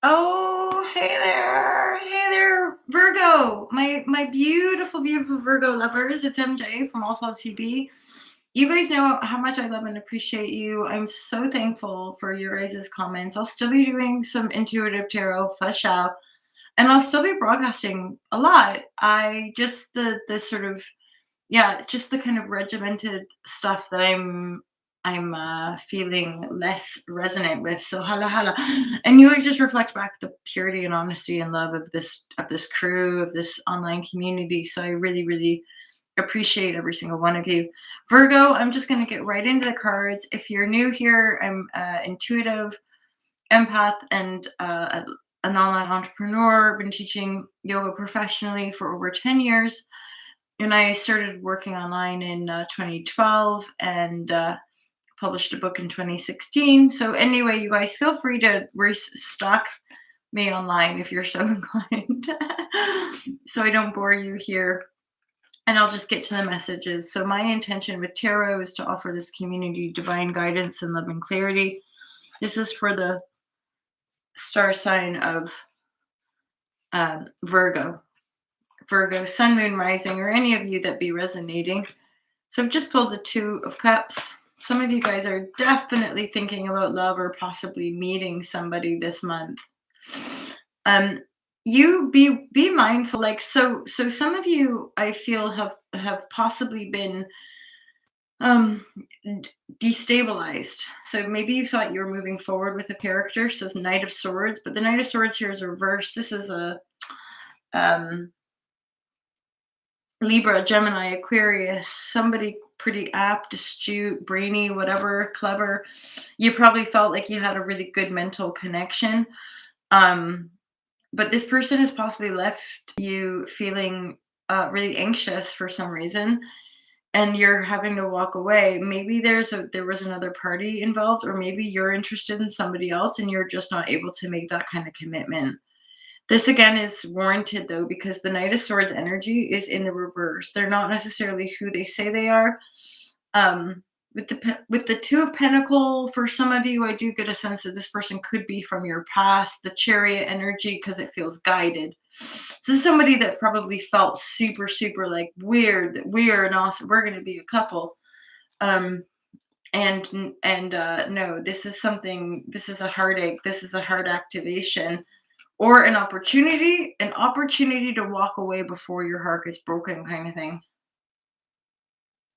Oh, hey there, Virgo. My beautiful, beautiful Virgo lovers. It's MJ from Also TB. You guys know how much I love and appreciate you. I'm so thankful for your guys' comments. I'll still be doing some intuitive tarot flesh out, and I'll still be broadcasting a lot. I just the sort of yeah, just the kind of regimented stuff that I'm feeling less resonant with. So hala hala. And you would just reflect back the purity and honesty and love of this crew, of this online community. So I really, really appreciate every single one of you. Virgo, I'm just gonna get right into the cards. If you're new here, I'm intuitive, empath, and an online entrepreneur. Been teaching yoga professionally for over 10 years, and I started working online in 2012 and published a book in 2016. So anyway, you guys feel free to restock me online if you're so inclined. So I don't bore you here. And I'll just get to the messages. So my intention with tarot is to offer this community divine guidance and love and clarity. This is for the star sign of Virgo. Virgo, Sun, Moon, Rising, or any of you that be resonating. So I've just pulled the Two of Cups. Some of you guys are definitely thinking about love or possibly meeting somebody this month. Um, you be mindful. Like so, some of you I feel have possibly been um destabilized. So maybe you thought you were moving forward with a character. So it's Knight of Swords, but the Knight of Swords here is reversed. This is a um Libra, Gemini, Aquarius, somebody pretty apt, astute, brainy, whatever, clever. You probably felt like you had a really good mental connection. Um, but this person has possibly left you feeling really anxious for some reason, and you're having to walk away. Maybe there was another party involved, or maybe you're interested in somebody else and you're just not able to make that kind of commitment. This again is warranted though, because the Knight of Swords energy is in the reverse. They're not necessarily who they say they are. Um, with the Two of Pentacle, for some of you, I do get a sense that this person could be from your past. The Chariot energy, because it feels guided. This is somebody that probably felt super, super like weird that we are an awesome. We're going to be a couple. Um, and no, this is something. This is a heartache. This is a heart activation or an opportunity to walk away before your heart gets broken kind of thing.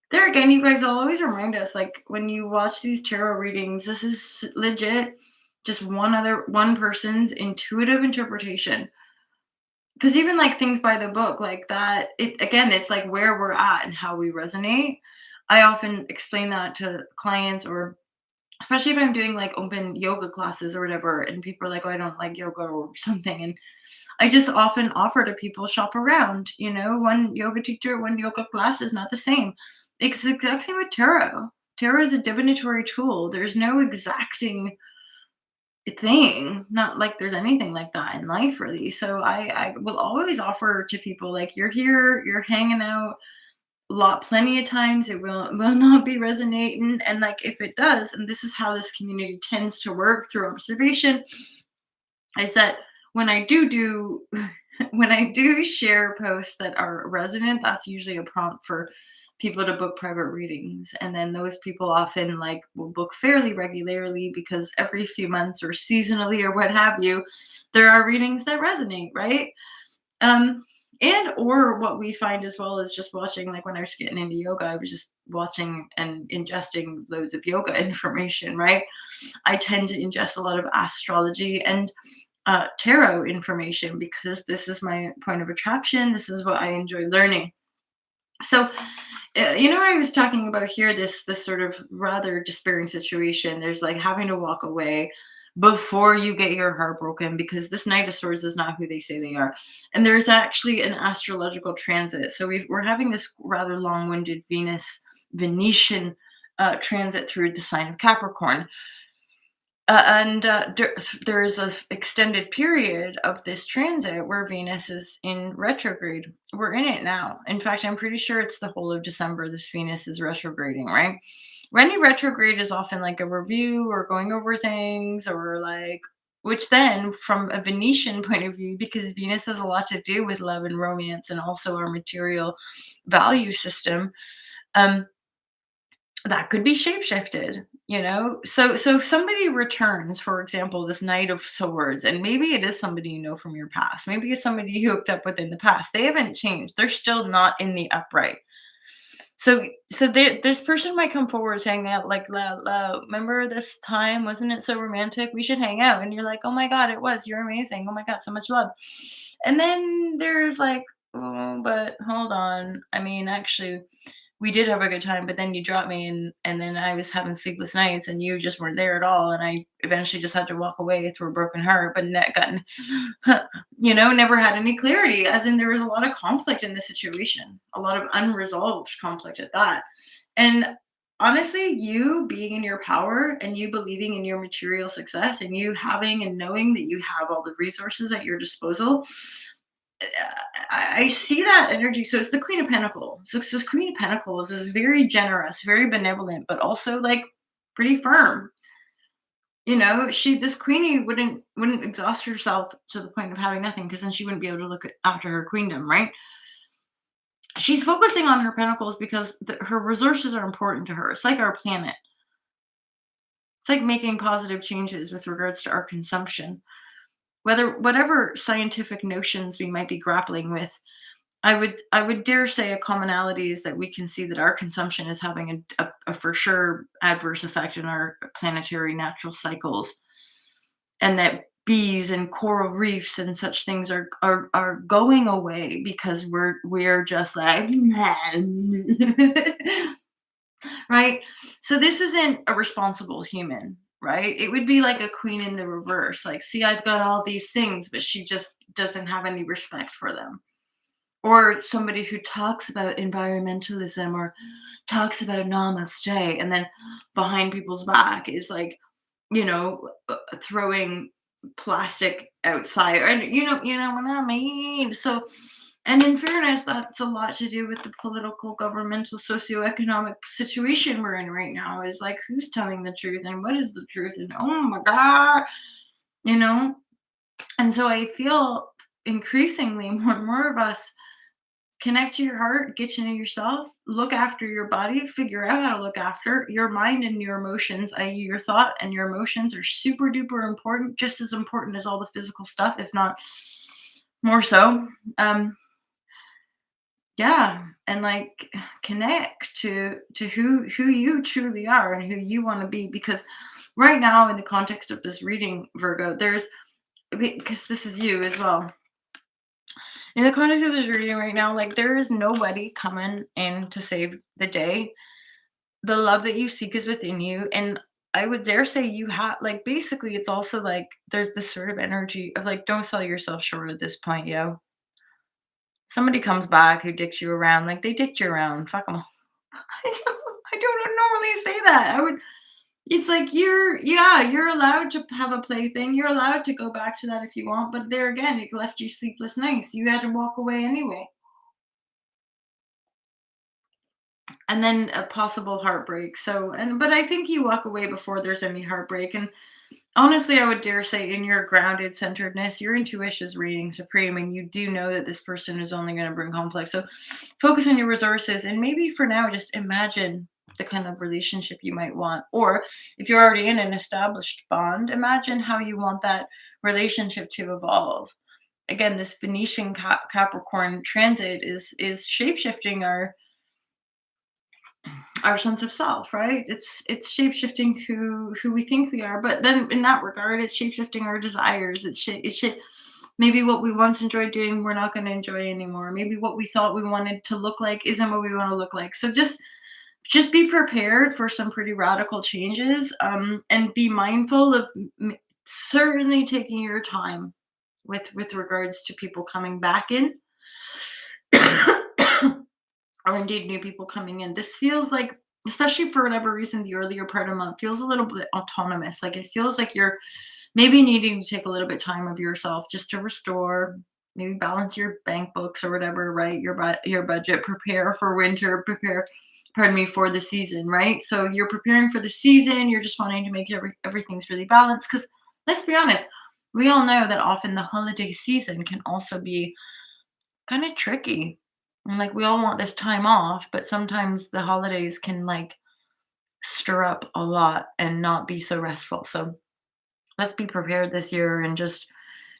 There again, you guys always remind us, like, when you watch these tarot readings, this is legit just one person's intuitive interpretation. Because even like things by the book like that, it again, it's like where we're at and how we resonate. I often explain that to clients, or especially if I'm doing like open yoga classes or whatever, and people are like, "Oh, I don't like yoga," or something, and I just often offer to people, shop around. One yoga teacher, one yoga class is not the same. It's the exact same with tarot. Tarot is a divinatory tool. There's no exacting thing. Not like there's anything like that in life, really. So I will always offer to people, like, you're here, you're hanging out plenty of times. It will not be resonating, and like if it does, and this is how this community tends to work through observation, is that when I do when I do share posts that are resonant, that's usually a prompt for people to book private readings. And then those people often like will book fairly regularly, because every few months or seasonally or what have you, there are readings that resonate, right? Um and or what we find as well is just watching, like when I was getting into yoga, I was just watching and ingesting loads of yoga information, right? I tend to ingest a lot of astrology and tarot information, because this is my point of attraction. This is what I enjoy learning. So, I was talking about here, this sort of rather despairing situation. There's like having to walk away before you get your heart broken, because this Knight of Swords is not who they say they are. And there's actually an astrological transit. So we're having this rather long-winded Venetian transit through the sign of Capricorn. There is a extended period of this transit where Venus is in retrograde. We're in it now. In fact, I'm pretty sure it's the whole of December this Venus is retrograding, right? Any retrograde is often like a review or going over things, or like which then, from a Venetian point of view, because Venus has a lot to do with love and romance and also our material value system, um, that could be shapeshifted, you know? So if somebody returns, for example, this Knight of Swords, and maybe it is somebody you know from your past. Maybe it's somebody you hooked up with in the past. They haven't changed. They're still not in the upright. This person might come forward saying that, like, remember this time? Wasn't it so romantic? We should hang out. And you're like, oh my God, it was. You're amazing. Oh my God, so much love. And then there's like, oh, but hold on. I mean, actually, we did have a good time, but then you dropped me, and then I was having sleepless nights and you just weren't there at all. And I eventually just had to walk away through a broken heart, but gotten, never had any clarity, as in there was a lot of conflict in the situation, a lot of unresolved conflict at that. And honestly, you being in your power and you believing in your material success and you having and knowing that you have all the resources at your disposal, I see that energy. So it's the Queen of Pentacles. So it's this Queen of Pentacles is very generous, very benevolent, but also like pretty firm. This queenie wouldn't exhaust herself to the point of having nothing, because then she wouldn't be able to look after her queendom, right? She's focusing on her pentacles because her resources are important to her. It's like our planet. It's like making positive changes with regards to our consumption. Whatever scientific notions we might be grappling with, I would dare say a commonality is that we can see that our consumption is having a for sure adverse effect in our planetary natural cycles, and that bees and coral reefs and such things are going away because we're just like right. So this isn't a responsible human, right? It would be like a queen in the reverse, like, see, I've got all these things, but she just doesn't have any respect for them. Or somebody who talks about environmentalism or talks about namaste, and then behind people's back is like, throwing plastic outside, and you know what I mean. So, and in fairness, that's a lot to do with the political, governmental, socioeconomic situation we're in right now. Is like, who's telling the truth and what is the truth, and oh my God, you know. And so I feel increasingly more and more of us connect to your heart, get to know yourself, look after your body, figure out how to look after your mind and your emotions, i.e., your thought and your emotions are super duper important, just as important as all the physical stuff, if not more so. Yeah, and like connect to who you truly are and who you want to be, because right now in the context of this reading, Virgo, there's because this is you as well. In the context of this reading right now, like, there is nobody coming in to save the day. The love that you seek is within you. And I would dare say you have, like, basically, it's also like there's this sort of energy of like, don't sell yourself short at this point, yo. Somebody comes back who dicks you around, like, they dicked you around. Fuck them. I don't normally say that. It's like yeah, you're allowed to have a plaything. You're allowed to go back to that if you want. But there again, it left you sleepless nights. You had to walk away anyway. And then a possible heartbreak. But I think you walk away before there's any heartbreak. And honestly, I would dare say, in your grounded centeredness, your intuition is reigning supreme, and you do know that this person is only going to bring conflict. So focus on your resources, and maybe for now, just imagine the kind of relationship you might want. Or if you're already in an established bond, imagine how you want that relationship to evolve. Again, this Venetian Capricorn transit is shapeshifting our sense of self, right? It's shape-shifting who we think we are, but then in that regard, it's shape-shifting our desires. Maybe what we once enjoyed doing, we're not going to enjoy anymore. Maybe what we thought we wanted to look like isn't what we want to look like. So just be prepared for some pretty radical changes, and be mindful of certainly taking your time with regards to people coming back in. Or indeed new people coming in. This feels like, especially for whatever reason, the earlier part of the month feels a little bit autonomous. Like, it feels like you're maybe needing to take a little bit time of yourself just to restore, maybe balance your bank books or whatever, right? Your budget, prepare for winter, prepare, pardon me, for the season, right? So you're preparing for the season. You're just wanting to make everything's really balanced. Because let's be honest, We all know that often the holiday season can also be kind of tricky. And like we all want this time off, but sometimes the holidays can like stir up a lot and not be so restful. So let's be prepared this year and just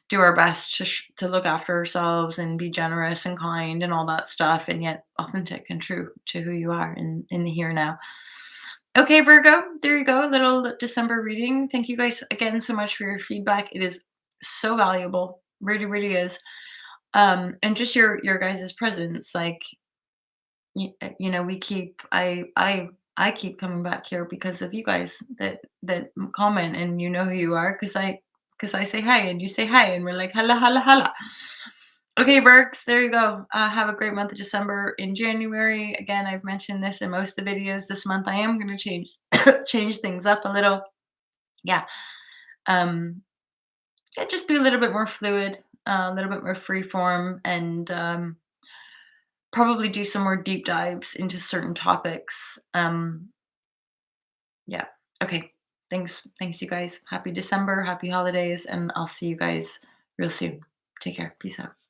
do our best to look after ourselves and be generous and kind and all that stuff, and yet authentic and true to who you are in the here and now. Okay, Virgo, there you go. Little December reading. Thank you guys again so much for your feedback. It is so valuable. Really, really is. And just your guys' presence. Like you know, we keep I keep coming back here because of you guys that comment, and you know who you are because I say hi and you say hi and we're like holla holla holla. Okay, Berks, there you go. Have a great month of December. In January, again, I've mentioned this in most of the videos this month. I am going to change change things up a little. Yeah. Um, yeah, just be a little bit more fluid, a little bit more free form, and probably do some more deep dives into certain topics. Yeah. Okay. Thanks. Thanks, you guys. Happy December. Happy holidays. And I'll see you guys real soon. Take care. Peace out.